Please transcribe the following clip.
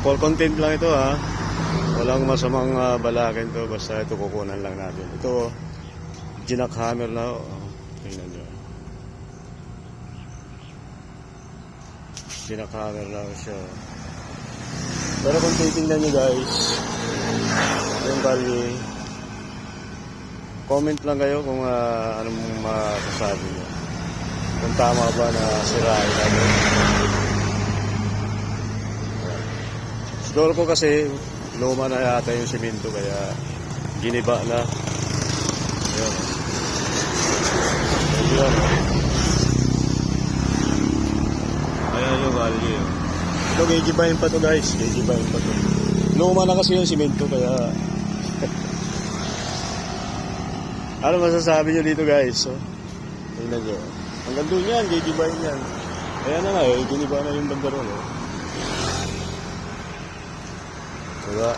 for content lang ito ha. Walang masamang balakin to. Basta ito kukunan lang natin. Ito, jackhammer na. Tingnan nyo. Jackhammer lang siya. Pero kung titingnan nyo guys, yung value, comment lang kayo kung anong masasabi nyo. Kung tama ba na sirain natin. Siguro ko kasi luma na yata yung simento kaya giniba na. Ayan. Ayan. Ayan yung value. Ito gigibahin pa to guys. Gigibahin pa to. Luma na kasi yung simento kaya ano masasabi nyo dito guys? So, tingnan nyo. Hanggang doon yan, gigibahin yan. Ayan na nga giniba na yung bandarol. Diba?